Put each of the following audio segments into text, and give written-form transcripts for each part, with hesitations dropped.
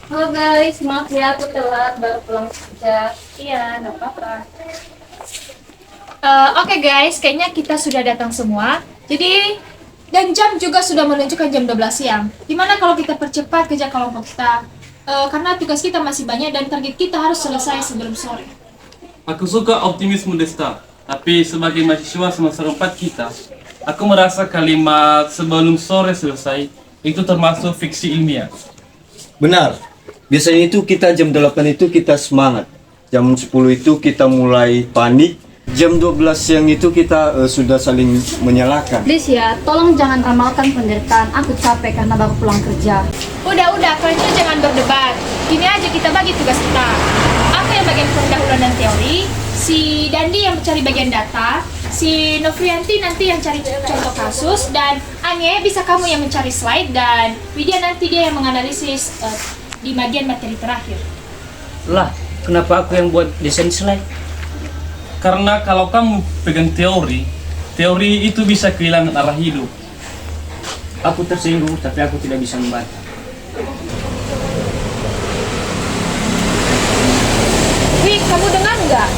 Halo guys, maaf ya aku telat baru pulang kerja. Iya, nggak apa-apa. Oke guys, kayaknya kita sudah datang semua. Jadi, dan jam juga sudah menunjukkan jam 12 siang. Gimana kalau kita percepat kerja kelompok kita? Karena tugas kita masih banyak dan target kita harus selesai sebelum sore. Aku suka optimisme Desta, tapi sebagai mahasiswa semester 4 kita, aku merasa kalimat sebelum sore selesai itu termasuk fiksi ilmiah. Benar. Biasanya itu kita jam 8 itu kita semangat. Jam 10 itu kita mulai panik. Jam 12 siang itu kita sudah saling menyalahkan. Please ya, tolong jangan ramalkan penderitaan. Aku capek karena baru pulang kerja. Udah, kalian tuh jangan berdebat. Gini aja kita bagi tugas kita. Aku yang bagian pendahuluan dan teori, si Dandi yang mencari bagian data, si Novrianti nanti yang cari contoh kasus, dan Ange bisa kamu yang mencari slide, dan Widya nanti dia yang menganalisis di bagian materi terakhir. Lah, kenapa aku yang buat desain slide? Karena kalau kamu pegang teori itu bisa kehilangan arah hidup. Aku tersinggung, tapi aku tidak bisa membaca. Wih, kamu dengar nggak?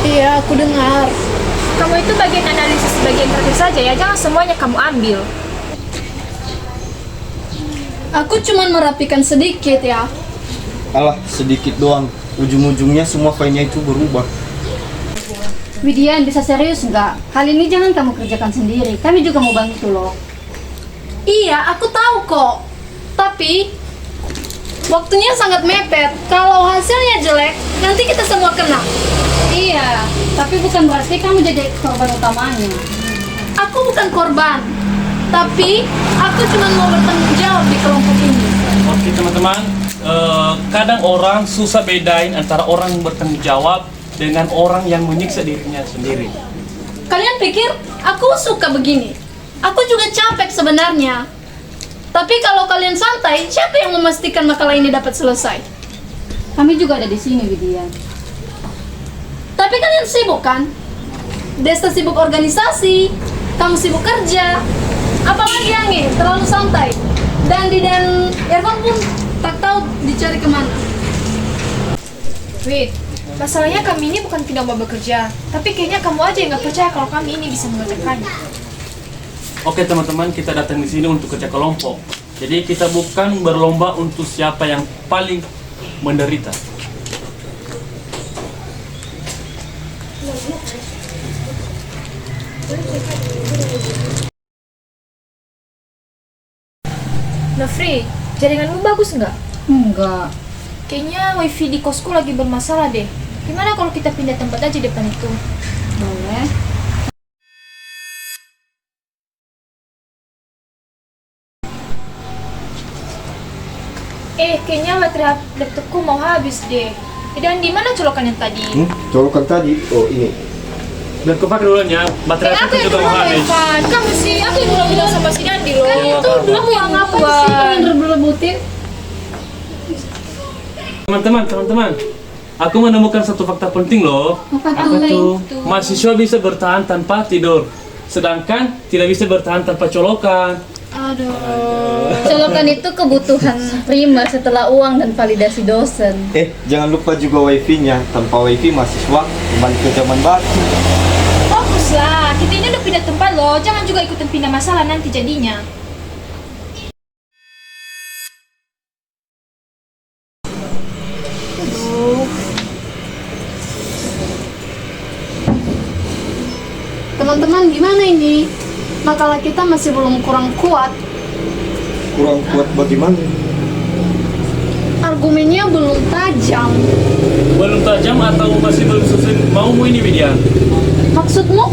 Iya, aku dengar. Kamu itu bagian analisis bagian terakhir saja ya, jangan semuanya kamu ambil. Aku cuma merapikan sedikit ya. Alah, sedikit doang. Ujung-ujungnya semua filenya itu berubah. Widya, bisa serius nggak? Hal ini jangan kamu kerjakan sendiri. Kami juga mau bantu loh. Iya, aku tahu kok. Tapi waktunya sangat mepet. Kalau hasilnya jelek, nanti kita semua kena. Iya, tapi bukan berarti kamu jadi korban utamanya. Aku bukan korban, tapi aku cuma mau bertanggung jawab di kelompok ini. Oke teman-teman, kadang orang susah bedain antara orang yang bertanggung jawab dengan orang yang menyiksa dirinya sendiri. Kalian pikir aku suka begini? Aku juga capek sebenarnya. Tapi kalau kalian santai, siapa yang memastikan makalah ini dapat selesai? Kami juga ada di sini, Widya. Tapi kalian sibuk kan? Desta sibuk organisasi, kamu sibuk kerja. Apalagi Ange, terlalu santai. Dandi dan Irfan pun tak tahu dicari kemana. Wait, masalahnya kami ini bukan tidak mau bekerja, tapi kayaknya kamu aja yang nggak percaya kalau kami ini bisa mengerjakannya. Oke teman-teman, kita datang di sini untuk kerja kelompok. Jadi kita bukan berlomba untuk siapa yang paling menderita. Nofri, jaringanmu bagus nggak? Enggak. Kayaknya wifi di kosku lagi bermasalah deh. Gimana kalau kita pindah tempat aja depan itu? Boleh. Kayaknya baterai laptopku mau habis deh. Dan di mana colokan yang tadi? Colokan tadi, oh ini. Dan kau pakai dulunya, baterai Aku aku yang juga dulu mau habis. Evan. Kamu sih, aku yang dulu bilang sama si Dandi loh. Kan itu Aku yang apa duluan. sih kalian rebut-rebutin? Teman-teman, aku menemukan satu fakta penting loh. Apa tuh? Mahasiswa bisa bertahan tanpa tidur, sedangkan tidak bisa bertahan tanpa colokan. Colokan itu kebutuhan primer setelah uang dan validasi dosen. Jangan lupa juga wifi-nya. Tanpa wifi mahasiswa kembali ke zaman batu. Fokuslah, tempat lo, jangan juga ikutin pindah masalah nanti jadinya. Teman-teman, gimana ini? Makalah kita masih belum kurang kuat. Kurang kuat bagaimana? Argumennya belum tajam. Belum tajam atau masih belum sesuai maumu ini, Widian? Maksudmu?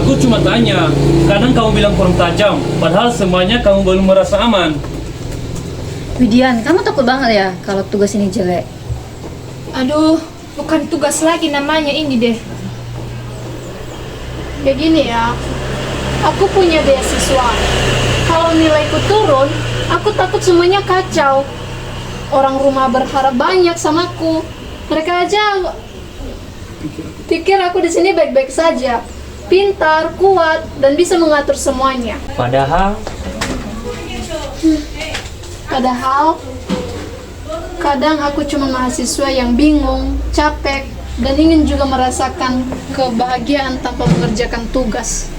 Aku cuma tanya, kadang kamu bilang kurang tajam, padahal semuanya kamu belum merasa aman. Widian, kamu takut banget ya kalau tugas ini jelek? Aduh, bukan tugas lagi namanya ini deh. Begini ya, aku punya beasiswa. Kalau nilaiku turun, aku takut semuanya kacau. Orang rumah berharap banyak samaku. Mereka aja pikir aku di sini baik-baik saja, pintar, kuat, dan bisa mengatur semuanya. Padahal Kadang aku cuma mahasiswa yang bingung, capek, dan ingin juga merasakan kebahagiaan tanpa mengerjakan tugas.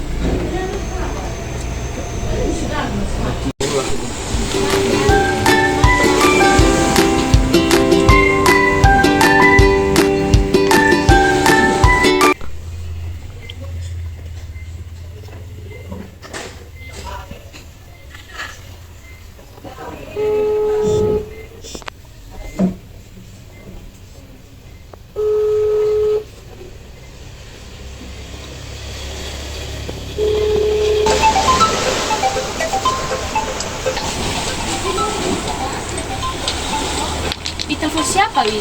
Ditelepon siapa, Wi?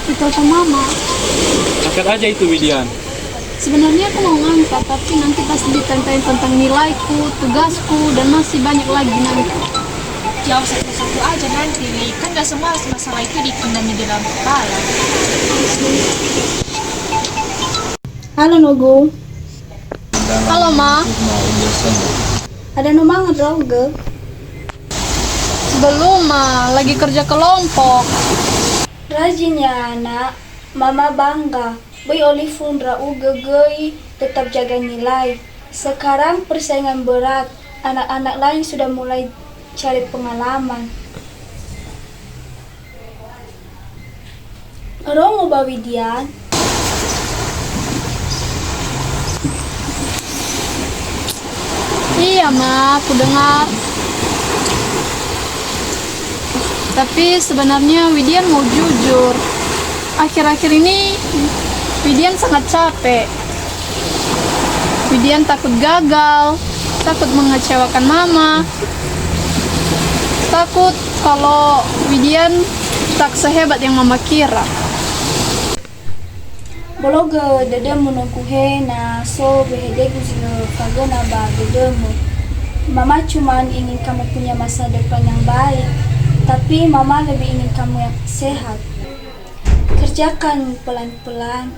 Ditelepon mama. Angkat aja itu, Widian. Sebenarnya aku mau ngangkat, tapi nanti pasti ditanyain tentang nilaiku, tugasku, dan masih banyak lagi nanti. Jawab satu-satu aja nanti, Wi. Kan gak semua masalah itu dipendam di dalam kepala. Halo Nogo, Halo Ma, ada nomor ngedrauge? belum Ma, lagi kerja kelompok. Rajin ya anak, mama bangga. Boy olifundra ugegei, tetap jaga nilai. Sekarang persaingan berat, anak-anak lain sudah mulai cari pengalaman. Rongo Bawidian, Iya Ma, aku dengar. Tapi sebenarnya Widian mau jujur. Akhir-akhir ini Widian sangat capek. Widian takut gagal, takut mengecewakan mama, takut kalau Widian tak sehebat yang mama kira. bologe dede menunggu hena so behedegu zile kagena ba dedemu. Mama cuman ingin kamu punya masa depan yang baik, tapi mama lebih ingin kamu yang sehat. Kerjakan pelan-pelan,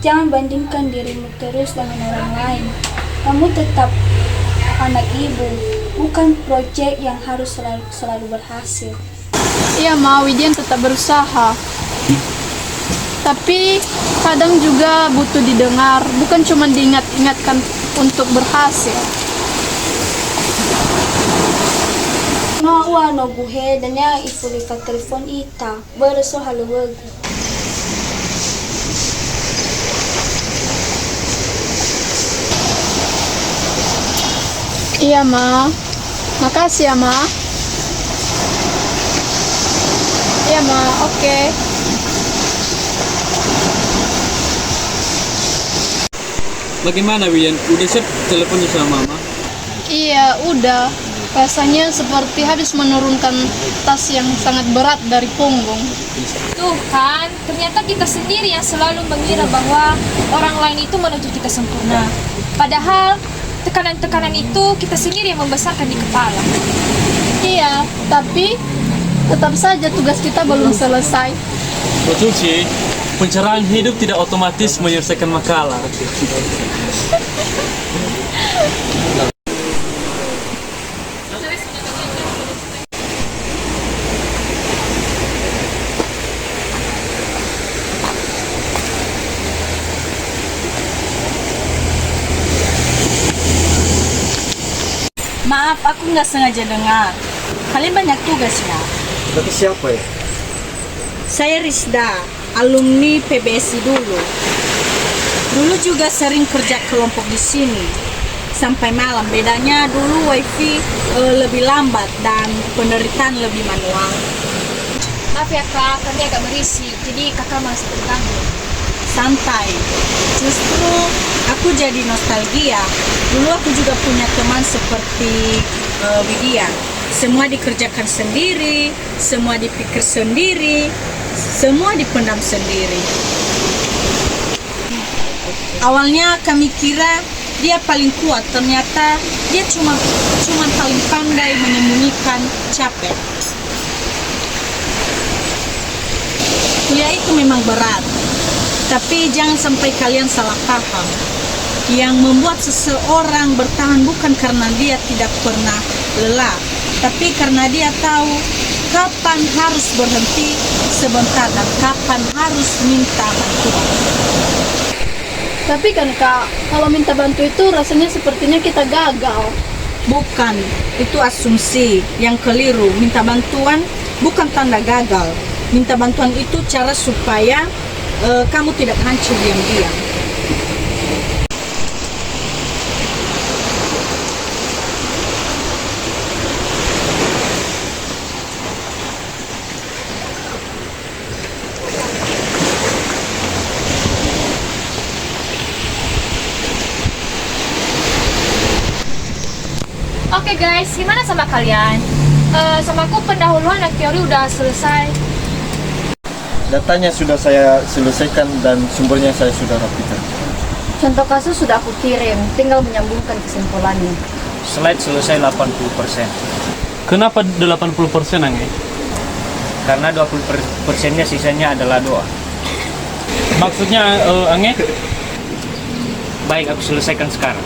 jangan bandingkan dirimu terus dengan orang lain. Kamu tetap anak ibu, bukan proyek yang harus selalu berhasil. Iya Ma, Widian tetap berusaha. Tapi kadang juga butuh didengar, bukan cuma diingat-ingatkan untuk berhasil. No no guhe dan ya ifulika telepon ita, bereso haluwag. Iya Ma, makasih ya Ma. Iya Ma, oke. Bagaimana, Widian? Udah siap teleponnya sama Mama? Iya, udah. Rasanya seperti habis menurunkan tas yang sangat berat dari punggung. Tuh kan, ternyata kita sendiri yang selalu mengira bahwa orang lain itu menuntut kita sempurna. Padahal tekanan-tekanan itu kita sendiri yang membesarkan di kepala. Iya, tapi tetap saja tugas kita belum selesai. Betul sih, pencerahan hidup tidak otomatis menyelesaikan makalah. Maaf, aku nggak sengaja dengar. Kalian banyak tugas ya? Tapi siapa ya? Saya Rizda, alumni PBSI dulu. Dulu juga sering kerja kelompok di sini. Sampai malam, bedanya dulu wifi lebih lambat dan peneritaan lebih manual. Maaf ya kak, kami agak berisik, jadi kakak merasa terganggu. Santai, justru aku jadi nostalgia. Dulu aku juga punya teman seperti Widya. Semua dikerjakan sendiri, semua dipikir sendiri, semua dipendam sendiri. Awalnya kami kira dia paling kuat, ternyata dia cuma paling pandai menyembunyikan capek. Kuliah itu memang berat, tapi jangan sampai kalian salah paham. Yang membuat seseorang bertahan bukan karena dia tidak pernah lelah, tapi karena dia tahu kapan harus berhenti sebentar dan kapan harus minta bantuan. Tapi kan kak, kalau minta bantu itu rasanya sepertinya kita gagal. Bukan, itu asumsi yang keliru. Minta bantuan bukan tanda gagal. Minta bantuan itu cara supaya kamu tidak hancur diam-diam. Oke guys, gimana sama kalian? Sama aku pendahuluan dan teori udah selesai. Datanya sudah saya selesaikan dan sumbernya saya sudah rapikan. Contoh kasus sudah aku kirim, tinggal menyambungkan kesimpulannya. Slide selesai 80%. Kenapa 80% Angge? Karena 20%-nya sisanya adalah doa. Maksudnya Angge? Baik, aku selesaikan sekarang.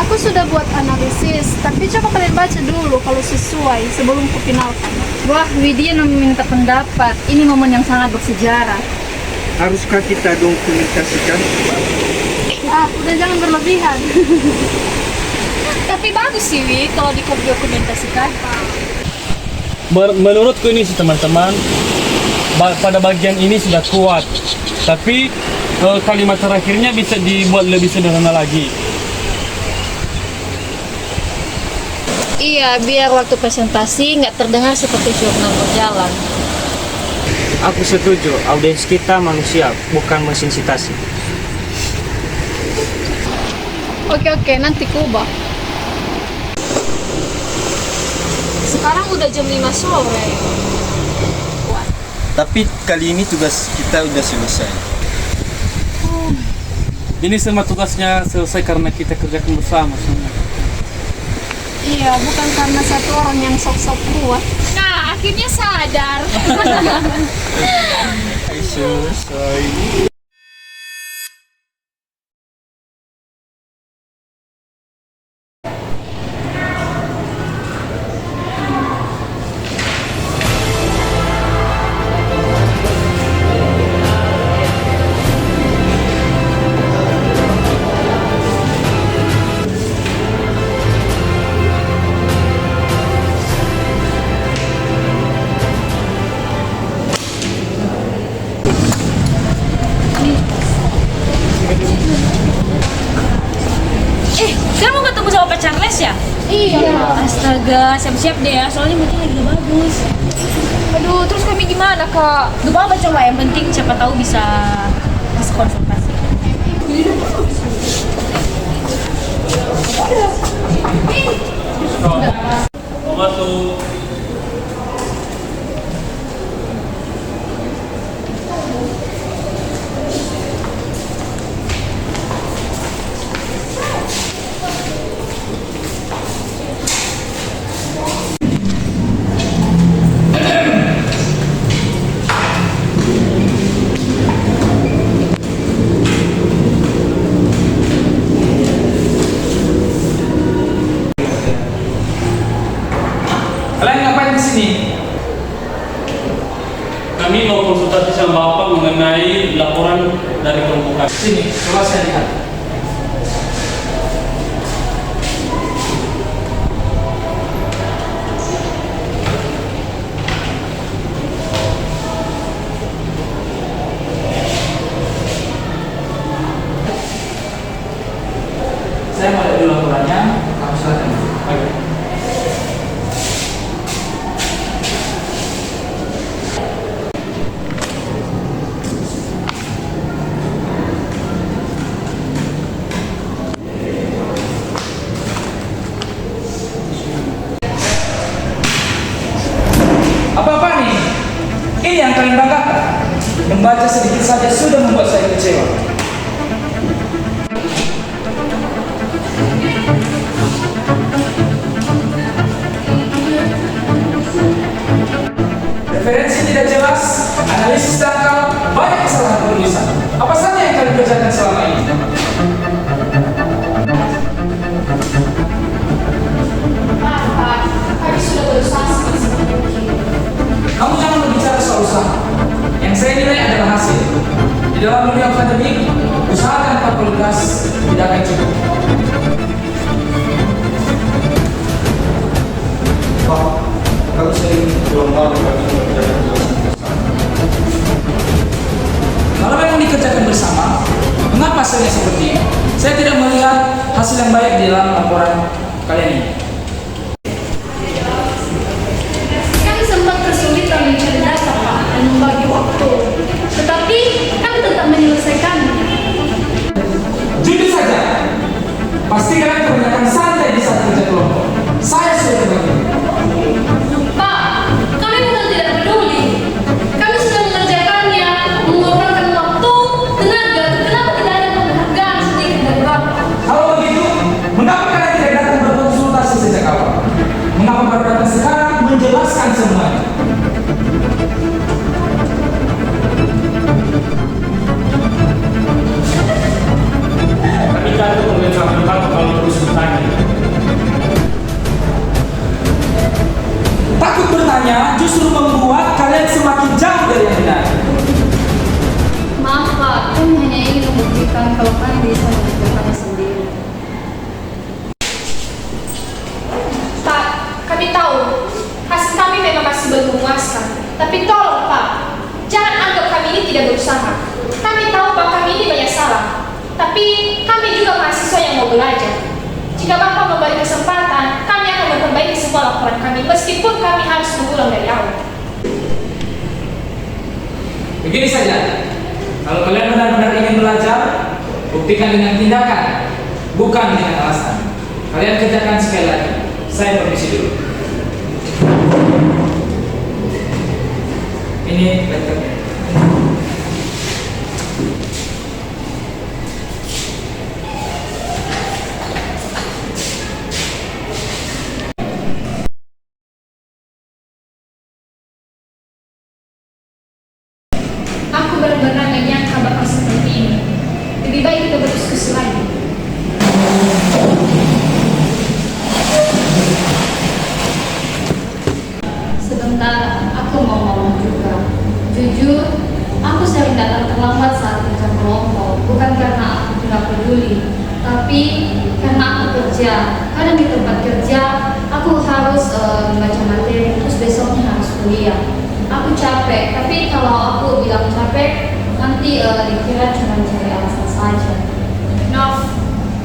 Aku sudah buat analisis, tapi coba kalian baca dulu kalau sesuai sebelum kupinalkan. Wah, Widya meminta pendapat. Ini momen yang sangat bersejarah. Haruskah kita dokumentasikan? Udah jangan berlebihan. Tapi bagus sih Wi, kalau dokumentasikan. Menurutku ini sih teman-teman, pada bagian ini sudah kuat. Tapi kalimat terakhirnya bisa dibuat lebih sederhana lagi. Iya, biar waktu presentasi nggak terdengar seperti jurnal berjalan. Aku setuju, audiens kita manusia, bukan mesin citasi. Oke, nanti kubah. Sekarang udah jam 5 sore. Tapi kali ini tugas kita udah selesai. Ini semua tugasnya selesai karena kita kerjakan bersama semua. Iya, bukan karena satu orang yang sok-sok kuat. Nah, akhirnya sadar. Selesai. Kamu mau ketemu sama pacar Les ya? Iya. Astaga, siap-siap deh ya, soalnya moodnya lagi gak bagus. Aduh, terus kami gimana kak? Gak apa-apa, coba yang penting siapa tahu bisa konsultasi. Masuk. Kalian ngapain di sini? Kami mau konsultasi sama Bapak mengenai laporan dari kelompok kami. Sini, coba saya lihat. Membaca sedikit saja sudah membuat saya kecewa. Referensi tidak jelas, analisis dangkal, banyak kesalahan penulisan. Apa saja yang kalian kerjakan selama ini? Pak, kami sudah berusaha semaksimal mungkin. Kamu jangan berbicara soal usaha. Yang saya nilai adalah hasil. Di dalam dunia akademik, usaha tanpa kualitas tidak akan cukup. Pak, kami sering berlomba mengerjakan tugas bersama. Kalau memang dikerjakan bersama, mengapa hasilnya seperti ini? Saya tidak melihat hasil yang baik di dalam laporan kalian ini. Kami sempat kesulitan mencari data, Pak, dan membagi waktu. Tetapi kami tetap menyelesaikannya. Jujur saja, pasti kalian kebanyakan santai di saat kerja kelompok. Saya sudah terbagi. Pak, kami bukan tidak peduli. Kami sudah mengerjakannya, mengorbankan waktu, tenaga. Kenapa tidak ada penghargaan sedikit dari Bapak? Kalau begitu, mengapa kalian tidak datang berkonsultasi sejak awal? Mengapa baru datang sekarang menjelaskan semuanya? Kami takut mengeluarkan kamu kalau terus bertanya. Takut bertanya justru membuat kalian semakin jauh dari yang benar. Maaf Pak, kami hanya ingin membuktikan kalau kami bisa menentukannya sendiri. Pak, kami tahu hasil kami memang masih belum memuaskan. Tapi tolong Pak, jangan anggap kami ini tidak berusaha. Kami tahu bahwa kami ini banyak salah. Tapi kami juga mahasiswa yang mau belajar. Jika Bapak memberi kesempatan, kami akan memperbaiki semua laporan kami, meskipun kami harus mengulang dari awal. Begini saja, kalau kalian benar-benar ingin belajar, buktikan dengan tindakan, bukan dengan alasan. Kalian kerjakan sekali lagi. Saya permisi dulu. Ini laptopnya. Aku benar-benar gak nyangka bakal seperti ini. Lebih baik kita berdiskusi lagi. Sebentar, aku mau ngomong juga. Jujur, aku sering datang terlambat saat kerja kelompok. Bukan karena aku tidak peduli, tapi karena aku kerja. Kadang di tempat kerja, aku harus membaca materi, terus besoknya harus kuliah. Aku capek, tapi kalau aku bilang capek, nanti dikira cuma cari alasan saja. Nov,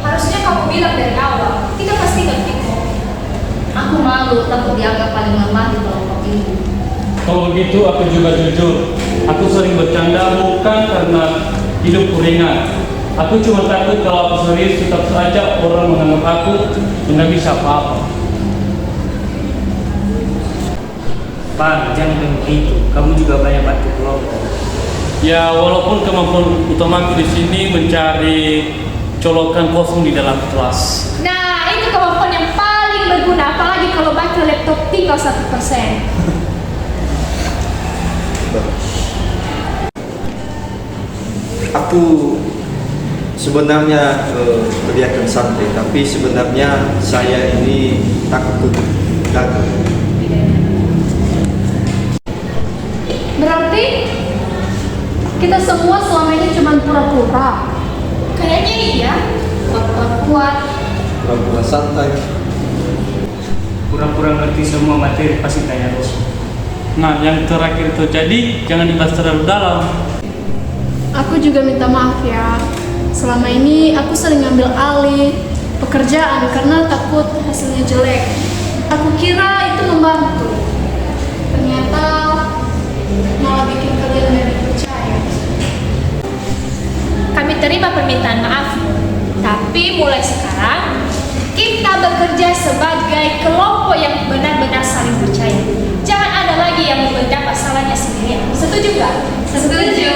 harusnya kamu bilang dari awal. Kita pasti ngerti kok. Aku malu, takut dianggap paling lemah di kelompok ini. Kalau begitu aku juga jujur. Aku sering bercanda bukan karena hidupku ringan. Aku cuma takut kalau aku serius tetap saja orang menganggap aku tidak bisa apa-apa. Pak, jangan begitu. Kamu juga banyak bantu kelompok. Ya walaupun kemampuan utamaku di sini mencari colokan kosong di dalam kelas. Nah, itu kemampuan yang paling berguna, apalagi kalau baca laptop tinggal 1%. Aku sebenarnya kelihatan santai, tapi sebenarnya saya ini takut gagal. Berarti kita semua selama ini cuma pura-pura. Kayaknya iya. Pura-pura kuat. Pura-pura santai. Pura-pura ngerti semua materi pasti tanya terus. Nah yang terakhir itu jadi jangan dibahas terlalu dalam. Aku juga minta maaf ya. Selama ini aku sering ngambil alih pekerjaan karena takut hasilnya jelek. Aku kira itu membantu. Ternyata malah bikin kalian lebih percaya. Kami terima permintaan maaf, tapi mulai sekarang kita bekerja sebagai kelompok yang benar-benar saling percaya. Jangan ada lagi yang memendam masalahnya sendirian. Setuju nggak? Setuju.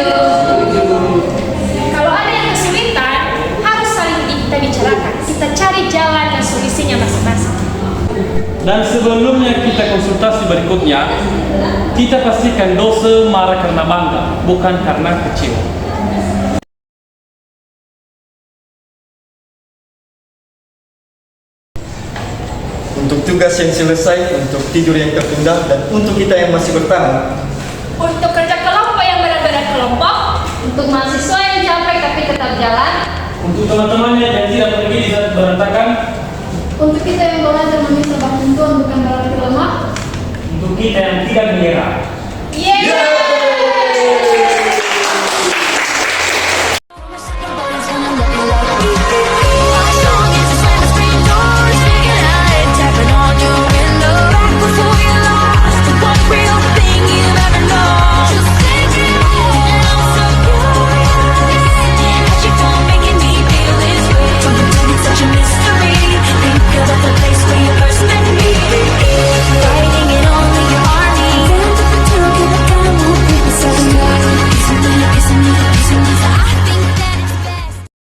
Kalau ada yang kesulitan, harus saling kita bicarakan. Kita cari jalan dan solusinya masing-masing. Dan sebelumnya kita konsultasi berikutnya, kita pastikan dosa marah karena bangga, bukan karena kecewa. Untuk tugas yang selesai, untuk tidur yang tertunda, dan untuk kita yang masih bertahan. Untuk kerja kelompok yang benar-benar kelompok, Untuk mahasiswa yang capek tapi tetap jalan. Untuk teman-temannya yang tidak pergi di saat berantakan, Untuk kita yang belajar memisah bahkan Tuhan bukan berarti lemah. untuk kita yang tidak menyerah,